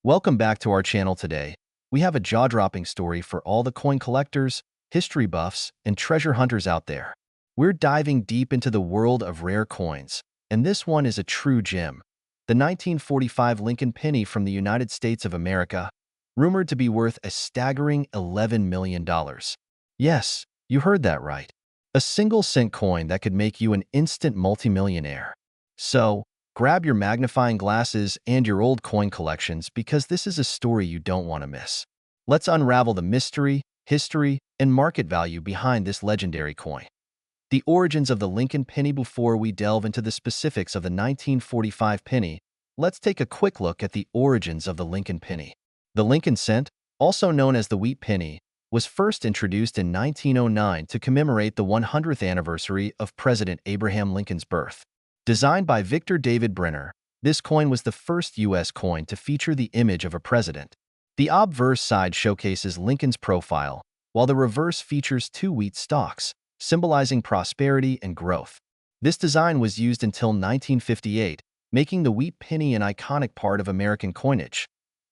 Welcome back to our channel today. We have a jaw-dropping story for all the coin collectors, history buffs, and treasure hunters out there. We're diving deep into the world of rare coins, and this one is a true gem. The 1945 Lincoln penny from the United States of America, rumored to be worth a staggering $11 million. Yes, you heard that right. A single-cent coin that could make you an instant multimillionaire. So, grab your magnifying glasses and your old coin collections because this is a story you don't want to miss. Let's unravel the mystery, history, and market value behind this legendary coin. The origins of the Lincoln penny. Before we delve into the specifics of the 1945 penny, let's take a quick look at the origins of the Lincoln penny. The Lincoln cent, also known as the wheat penny, was first introduced in 1909 to commemorate the 100th anniversary of President Abraham Lincoln's birth. Designed by Victor David Brenner, this coin was the first U.S. coin to feature the image of a president. The obverse side showcases Lincoln's profile, while the reverse features two wheat stalks, symbolizing prosperity and growth. This design was used until 1958, making the wheat penny an iconic part of American coinage.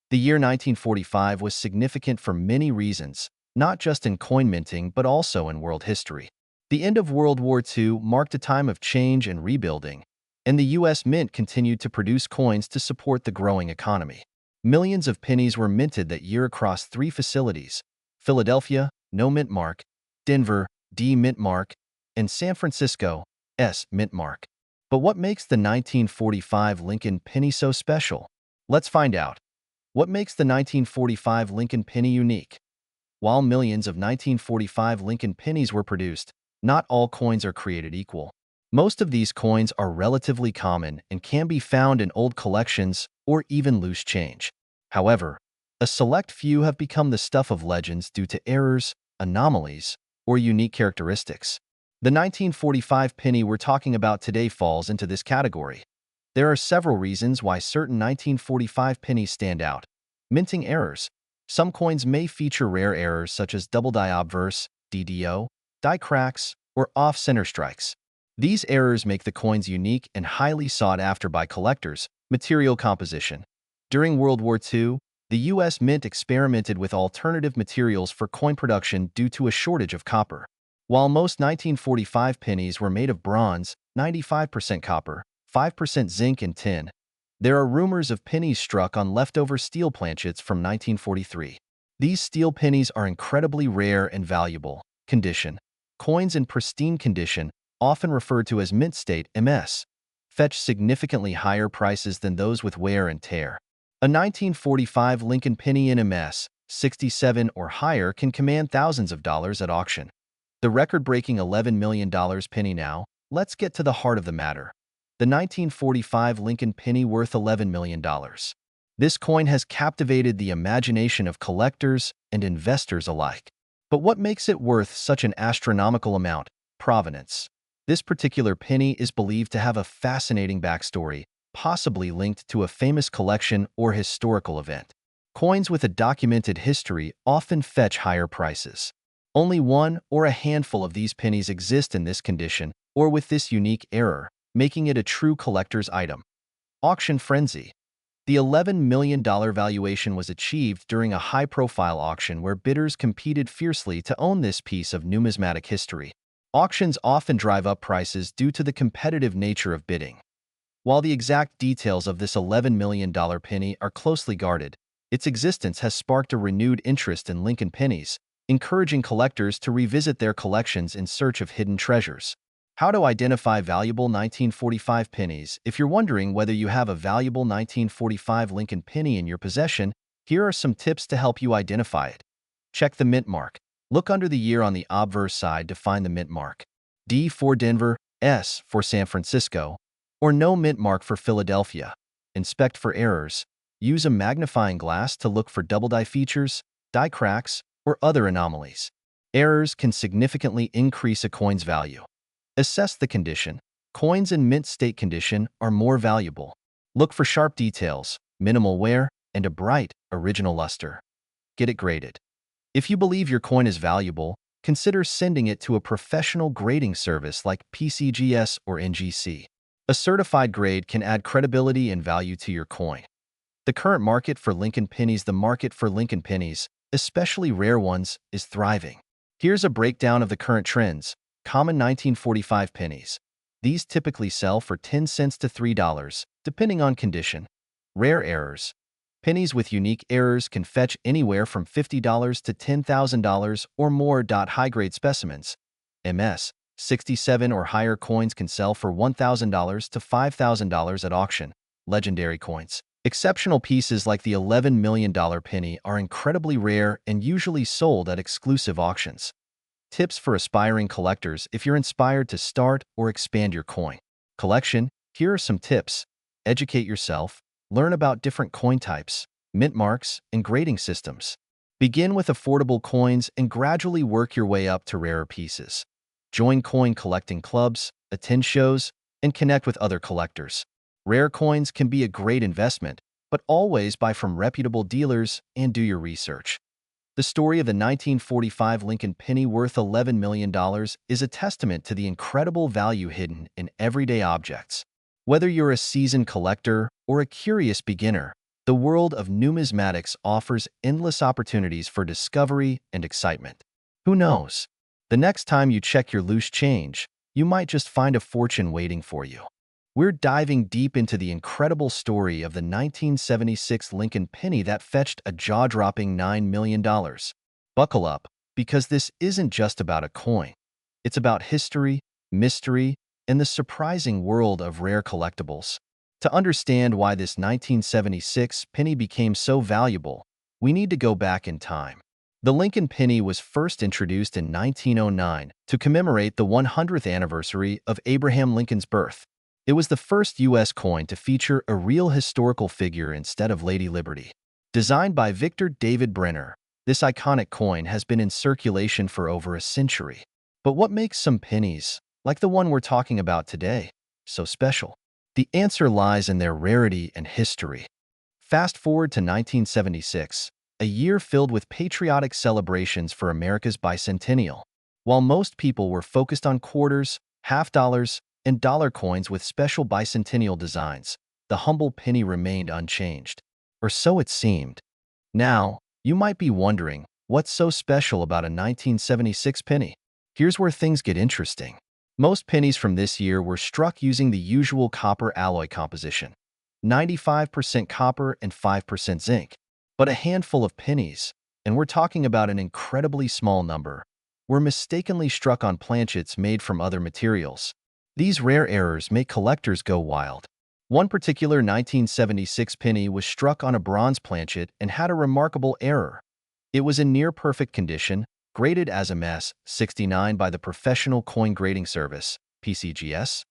The year 1945 was significant for many reasons, not just in coin minting but also in world history. The end of World War II marked a time of change and rebuilding, and the U.S. Mint continued to produce coins to support the growing economy. Millions of pennies were minted that year across three facilities: Philadelphia, No Mint Mark; Denver, D Mint Mark; and San Francisco, S Mint Mark. But what makes the 1945 Lincoln penny so special? Let's find out. What makes the 1945 Lincoln penny unique? While millions of 1945 Lincoln pennies were produced, not all coins are created equal. Most of these coins are relatively common and can be found in old collections or even loose change. However, a select few have become the stuff of legends due to errors, anomalies, or unique characteristics. The 1945 penny we're talking about today falls into this category. There are several reasons why certain 1945 pennies stand out. Minting errors. Some coins may feature rare errors such as double die obverse, DDO, die cracks, or off-center strikes. These errors make the coins unique and highly sought after by collectors. Material composition. During World War II, the U.S. Mint experimented with alternative materials for coin production due to a shortage of copper. While most 1945 pennies were made of bronze, 95% copper, 5% zinc and tin, there are rumors of pennies struck on leftover steel planchets from 1943. These steel pennies are incredibly rare and valuable. Condition. Coins in pristine condition, often referred to as mint state (MS), fetch significantly higher prices than those with wear and tear. A 1945 Lincoln penny in MS, 67 or higher can command thousands of dollars at auction. The record-breaking $11 million penny. Now, let's get to the heart of the matter. The 1945 Lincoln penny worth $11 million. This coin has captivated the imagination of collectors and investors alike. But what makes it worth such an astronomical amount? Provenance. This particular penny is believed to have a fascinating backstory, possibly linked to a famous collection or historical event. Coins with a documented history often fetch higher prices. Only one or a handful of these pennies exist in this condition or with this unique error, making it a true collector's item. Auction frenzy. The $11 million valuation was achieved during a high-profile auction where bidders competed fiercely to own this piece of numismatic history. Auctions often drive up prices due to the competitive nature of bidding. While the exact details of this $11 million penny are closely guarded, its existence has sparked a renewed interest in Lincoln pennies, encouraging collectors to revisit their collections in search of hidden treasures. How to identify valuable 1945 pennies? If you're wondering whether you have a valuable 1945 Lincoln penny in your possession, here are some tips to help you identify it. Check the mint mark. Look under the year on the obverse side to find the mint mark. D for Denver, S for San Francisco, or no mint mark for Philadelphia. Inspect for errors. Use a magnifying glass to look for double die features, die cracks, or other anomalies. Errors can significantly increase a coin's value. Assess the condition. Coins in mint state condition are more valuable. Look for sharp details, minimal wear, and a bright, original luster. Get it graded. If you believe your coin is valuable, consider sending it to a professional grading service like PCGS or NGC. A certified grade can add credibility and value to your coin. The current market for Lincoln pennies. The market for Lincoln pennies, especially rare ones, is thriving. Here's a breakdown of the current trends. Common 1945 pennies. These typically sell for 10 cents to $3, depending on condition. Rare errors. Pennies with unique errors can fetch anywhere from $50 to $10,000 or more. High-grade specimens. MS. 67 or higher coins can sell for $1,000 to $5,000 at auction. Legendary coins. Exceptional pieces like the $11 million penny are incredibly rare and usually sold at exclusive auctions. Tips for aspiring collectors. If you're inspired to start or expand your coin collection, here are some tips. Educate yourself. Learn about different coin types, mint marks, and grading systems. Begin with affordable coins and gradually work your way up to rarer pieces. Join coin collecting clubs, attend shows, and connect with other collectors. Rare coins can be a great investment, but always buy from reputable dealers and do your research. The story of the 1945 Lincoln penny worth $11 million is a testament to the incredible value hidden in everyday objects. Whether you're a seasoned collector or a curious beginner, the world of numismatics offers endless opportunities for discovery and excitement. Who knows? The next time you check your loose change, you might just find a fortune waiting for you. We're diving deep into the incredible story of the 1976 Lincoln penny that fetched a jaw-dropping $9 million. Buckle up, because this isn't just about a coin. It's about history, mystery, and the surprising world of rare collectibles. To understand why this 1976 penny became so valuable, we need to go back in time. The Lincoln penny was first introduced in 1909 to commemorate the 100th anniversary of Abraham Lincoln's birth. It was the first U.S. coin to feature a real historical figure instead of Lady Liberty. Designed by Victor David Brenner, this iconic coin has been in circulation for over a century. But what makes some pennies, like the one we're talking about today, so special? The answer lies in their rarity and history. Fast forward to 1976, a year filled with patriotic celebrations for America's bicentennial. While most people were focused on quarters, half dollars, and dollar coins with special bicentennial designs, the humble penny remained unchanged. Or so it seemed. Now, you might be wondering, what's so special about a 1976 penny? Here's where things get interesting. Most pennies from this year were struck using the usual copper alloy composition, 95% copper and 5% zinc. But a handful of pennies, and we're talking about an incredibly small number, were mistakenly struck on planchets made from other materials. These rare errors make collectors go wild. One particular 1976 penny was struck on a bronze planchet and had a remarkable error. It was in near-perfect condition, graded as MS 69 by the Professional Coin Grading Service, PCGS.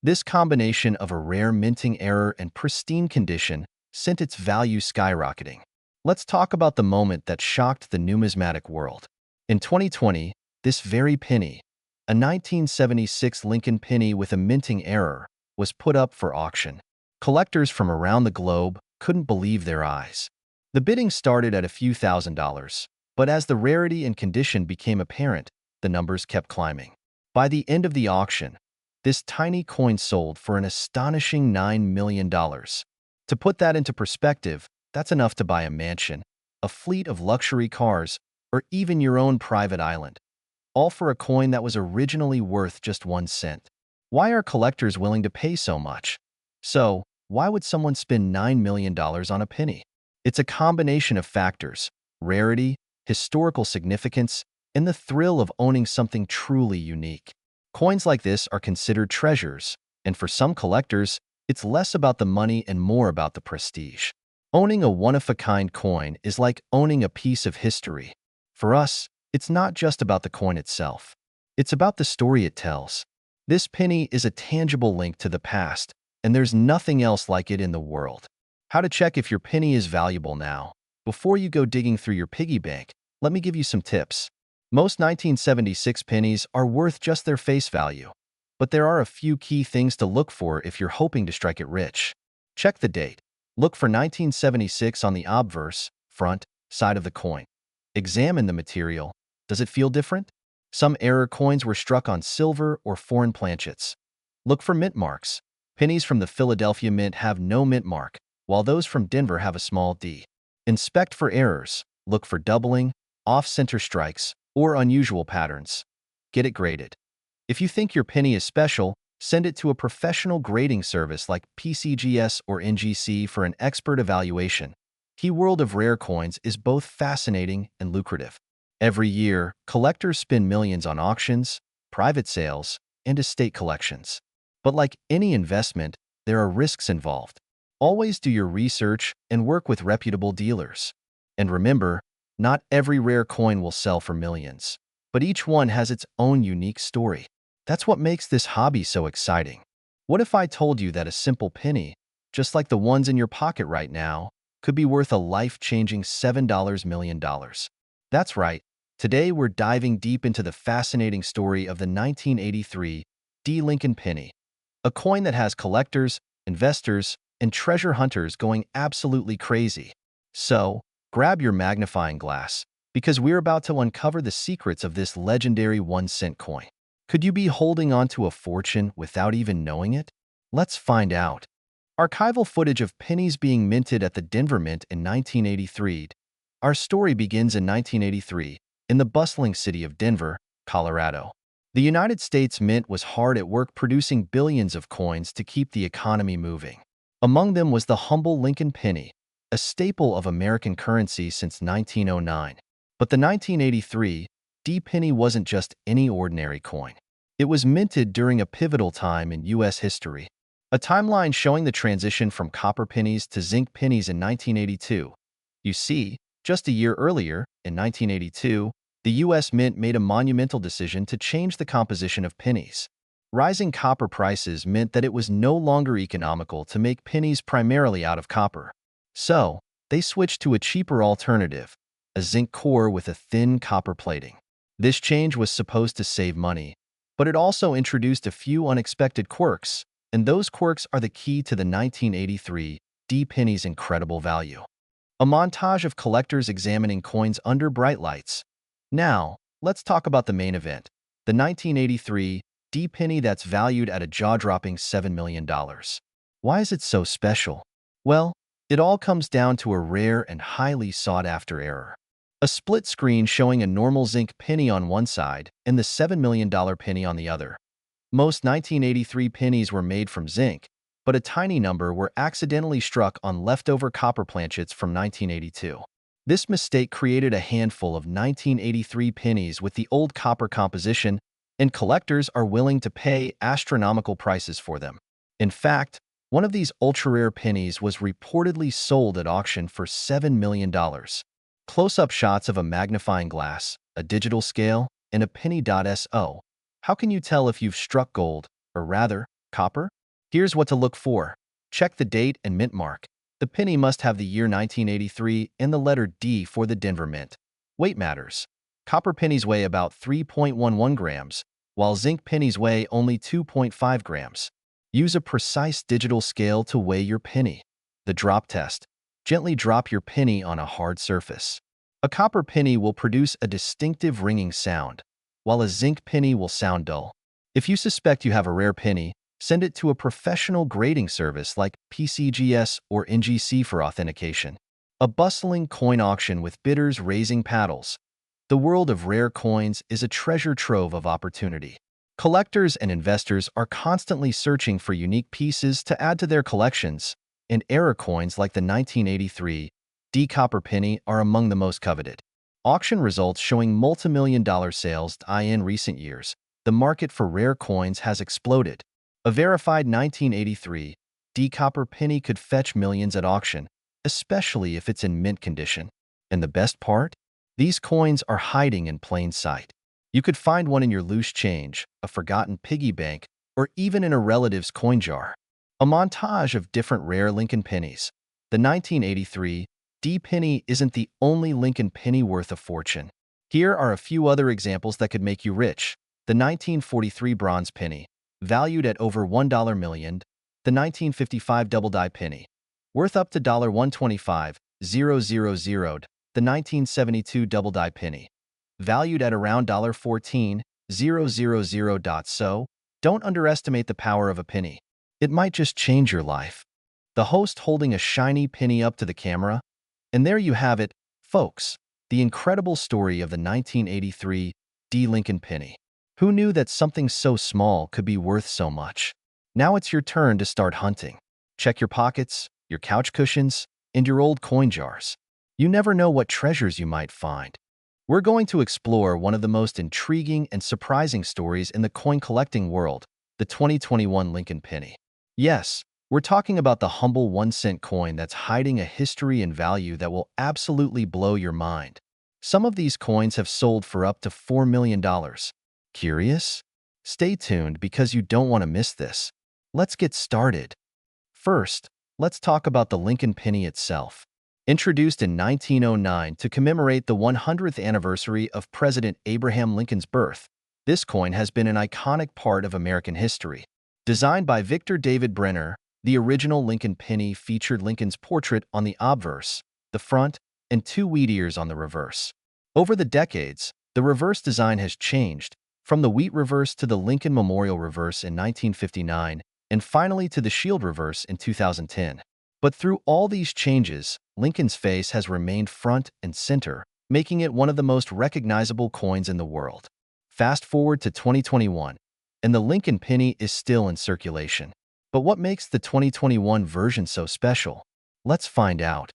This combination of a rare minting error and pristine condition sent its value skyrocketing. Let's talk about the moment that shocked the numismatic world. In 2020, this very penny, a 1976 Lincoln penny with a minting error, was put up for auction. Collectors from around the globe couldn't believe their eyes. The bidding started at a few $1,000s, but as the rarity and condition became apparent, the numbers kept climbing. By the end of the auction, this tiny coin sold for an astonishing $9 million. To put that into perspective, that's enough to buy a mansion, a fleet of luxury cars, or even your own private island. All for a coin that was originally worth just 1 cent. Why are collectors willing to pay so much? So, why would someone spend $9 million on a penny? It's a combination of factors: rarity, historical significance, and the thrill of owning something truly unique. Coins like this are considered treasures, and for some collectors, it's less about the money and more about the prestige. Owning a one-of-a-kind coin is like owning a piece of history. For us, it's not just about the coin itself. It's about the story it tells. This penny is a tangible link to the past, and there's nothing else like it in the world. How to check if your penny is valuable now? Before you go digging through your piggy bank, let me give you some tips. Most 1976 pennies are worth just their face value, but there are a few key things to look for if you're hoping to strike it rich. Check the date. Look for 1976 on the obverse, front, side of the coin. Examine the material. Does it feel different? Some error coins were struck on silver or foreign planchets. Look for mint marks. Pennies from the Philadelphia Mint have no mint mark, while those from Denver have a small d. Inspect for errors. Look for doubling, off-center strikes, or unusual patterns. Get it graded. If you think your penny is special, send it to a professional grading service like PCGS or NGC for an expert evaluation. The world of rare coins is both fascinating and lucrative. Every year, collectors spend millions on auctions, private sales, and estate collections. But like any investment, there are risks involved. Always do your research and work with reputable dealers. And remember, not every rare coin will sell for millions, but each one has its own unique story. That's what makes this hobby so exciting. What if I told you that a simple penny, just like the ones in your pocket right now, could be worth a life-changing $7 million? That's right. Today we're diving deep into the fascinating story of the 1983 D. Lincoln penny, a coin that has collectors, investors, and treasure hunters going absolutely crazy. So, grab your magnifying glass, because we're about to uncover the secrets of this legendary 1-cent coin. Could you be holding on to a fortune without even knowing it? Let's find out. Archival footage of pennies being minted at the Denver Mint in 1983. Our story begins in 1983, in the bustling city of Denver, Colorado. The United States Mint was hard at work producing billions of coins to keep the economy moving. Among them was the humble Lincoln penny, a staple of American currency since 1909. But the 1983 D penny wasn't just any ordinary coin. It was minted during a pivotal time in U.S. history, a timeline showing the transition from copper pennies to zinc pennies in 1982. You see, just a year earlier, in 1982, the U.S. Mint made a monumental decision to change the composition of pennies. Rising copper prices meant that it was no longer economical to make pennies primarily out of copper. So, they switched to a cheaper alternative, a zinc core with a thin copper plating. This change was supposed to save money, but it also introduced a few unexpected quirks, and those quirks are the key to the 1983 D penny's incredible value. A montage of collectors examining coins under bright lights. Now, let's talk about the main event, the 1983 D penny that's valued at a jaw-dropping $7 million. Why is it so special? Well, it all comes down to a rare and highly sought-after error. A split screen showing a normal zinc penny on one side and the $7 million penny on the other. Most 1983 pennies were made from zinc, but a tiny number were accidentally struck on leftover copper planchets from 1982. This mistake created a handful of 1983 pennies with the old copper composition, and collectors are willing to pay astronomical prices for them. In fact, one of these ultra-rare pennies was reportedly sold at auction for $7 million. Close-up shots of a magnifying glass, a digital scale, and a penny.so. How can you tell if you've struck gold, or rather, copper? Here's what to look for. Check the date and mint mark. The penny must have the year 1983 and the letter D for the Denver Mint. Weight matters. Copper pennies weigh about 3.11 grams, while zinc pennies weigh only 2.5 grams. Use a precise digital scale to weigh your penny. The drop test. Gently drop your penny on a hard surface. A copper penny will produce a distinctive ringing sound, while a zinc penny will sound dull. If you suspect you have a rare penny, send it to a professional grading service like PCGS or NGC for authentication. A bustling coin auction with bidders raising paddles. The world of rare coins is a treasure trove of opportunity. Collectors and investors are constantly searching for unique pieces to add to their collections, and error coins like the 1983 D copper penny are among the most coveted. Auction results showing multi-million-dollar sales in recent years. The market for rare coins has exploded. A verified 1983 D copper penny could fetch millions at auction, especially if it's in mint condition. And the best part? These coins are hiding in plain sight. You could find one in your loose change, a forgotten piggy bank, or even in a relative's coin jar. A montage of different rare Lincoln pennies. The 1983 D penny isn't the only Lincoln penny worth a fortune. Here are a few other examples that could make you rich. The 1943 bronze penny, valued at over $1 million. The 1955 double-die penny, worth up to $125,000. The 1972 double-die penny, valued at around $14,000. So, don't underestimate the power of a penny. It might just change your life. the host holding a shiny penny up to the camera. And there you have it, folks, the incredible story of the 1983 D. Lincoln penny. Who knew that something so small could be worth so much? Now it's your turn to start hunting. Check your pockets, your couch cushions, and your old coin jars. You never know what treasures you might find. We're going to explore one of the most intriguing and surprising stories in the coin collecting world, the 2021 Lincoln penny. Yes, we're talking about the humble 1-cent coin that's hiding a history and value that will absolutely blow your mind. Some of these coins have sold for up to $4 million. Curious? Stay tuned because you don't want to miss this. Let's get started. First, let's talk about the Lincoln penny itself. Introduced in 1909 to commemorate the 100th anniversary of President Abraham Lincoln's birth, this coin has been an iconic part of American history. Designed by Victor David Brenner, the original Lincoln penny featured Lincoln's portrait on the obverse, the front, and two wheat ears on the reverse. Over the decades, the reverse design has changed, from the wheat reverse to the Lincoln Memorial reverse in 1959, and finally to the shield reverse in 2010. But through all these changes, Lincoln's face has remained front and center, making it one of the most recognizable coins in the world. Fast forward to 2021, and the Lincoln penny is still in circulation. But what makes the 2021 version so special? Let's find out.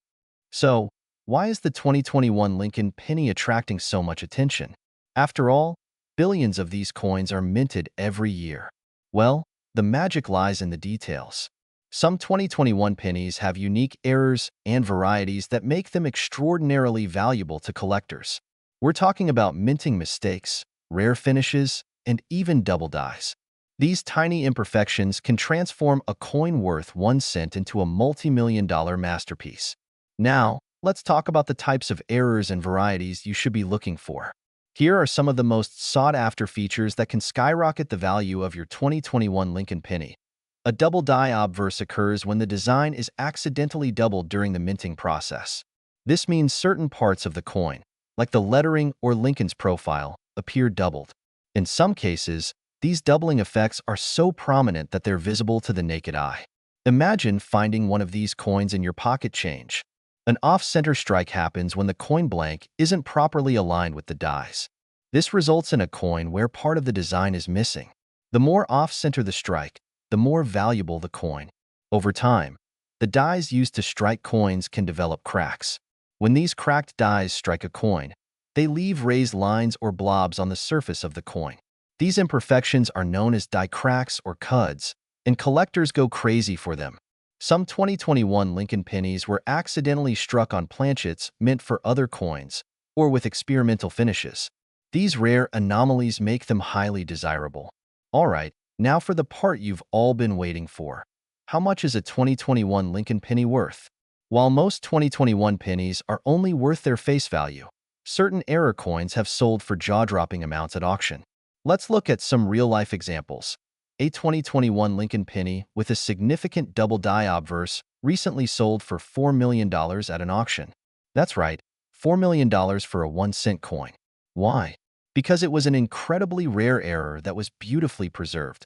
So, why is the 2021 Lincoln penny attracting so much attention? After all, billions of these coins are minted every year. Well, the magic lies in the details. Some 2021 pennies have unique errors and varieties that make them extraordinarily valuable to collectors. We're talking about minting mistakes, rare finishes, and even double dies. These tiny imperfections can transform a coin worth 1 cent into a multi-million-dollar masterpiece. Now, let's talk about the types of errors and varieties you should be looking for. Here are some of the most sought-after features that can skyrocket the value of your 2021 Lincoln penny. A double die obverse occurs when the design is accidentally doubled during the minting process. This means certain parts of the coin, like the lettering or Lincoln's profile, appear doubled. In some cases, these doubling effects are so prominent that they're visible to the naked eye. Imagine finding one of these coins in your pocket change. An off-center strike happens when the coin blank isn't properly aligned with the dies. This results in a coin where part of the design is missing. The more off-center the strike, the more valuable the coin. Over time, the dies used to strike coins can develop cracks. When these cracked dies strike a coin, they leave raised lines or blobs on the surface of the coin. These imperfections are known as die cracks or cuds, and collectors go crazy for them. Some 2021 Lincoln pennies were accidentally struck on planchets meant for other coins, or with experimental finishes. These rare anomalies make them highly desirable. Alright, now for the part you've all been waiting for. How much is a 2021 Lincoln penny worth? While most 2021 pennies are only worth their face value, certain error coins have sold for jaw-dropping amounts at auction. Let's look at some real-life examples. A 2021 Lincoln penny with a significant double die obverse recently sold for $4 million at an auction. That's right, $4 million for a 1-cent coin. Why? Because it was an incredibly rare error that was beautifully preserved.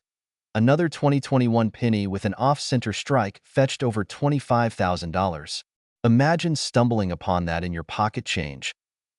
Another 2021 penny with an off-center strike fetched over $25,000. Imagine stumbling upon that in your pocket change.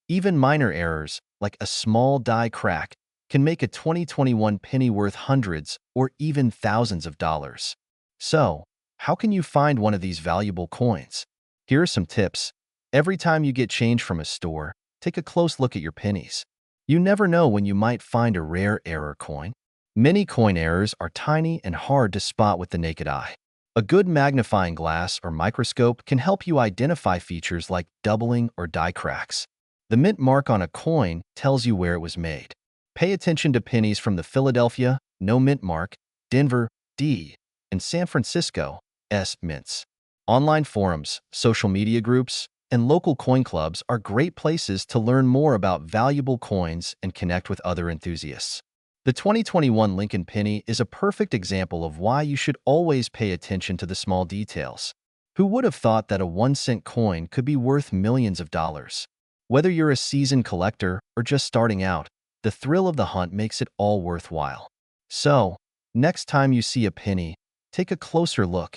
Even minor errors, like a small die crack, can make a 2021 penny worth hundreds or even thousands of dollars. So, how can you find one of these valuable coins? Here are some tips. Every time you get change from a store, take a close look at your pennies. You never know when you might find a rare error coin. Many coin errors are tiny and hard to spot with the naked eye. A good magnifying glass or microscope can help you identify features like doubling or die cracks. The mint mark on a coin tells you where it was made. Pay attention to pennies from the Philadelphia, no mint mark, Denver, D, and San Francisco, S mints. Online forums, social media groups, and local coin clubs are great places to learn more about valuable coins and connect with other enthusiasts. The 2021 Lincoln penny is a perfect example of why you should always pay attention to the small details. Who would have thought that a 1-cent coin could be worth millions of dollars? Whether you're a seasoned collector or just starting out, the thrill of the hunt makes it all worthwhile. So, next time you see a penny, take a closer look.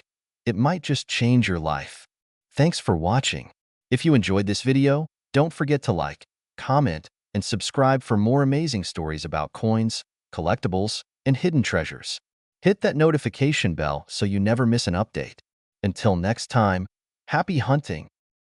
It might just change your life. Thanks for watching. If you enjoyed this video, don't forget to like, comment, and subscribe for more amazing stories about coins, collectibles, and hidden treasures. Hit that notification bell so you never miss an update. Until next time, happy hunting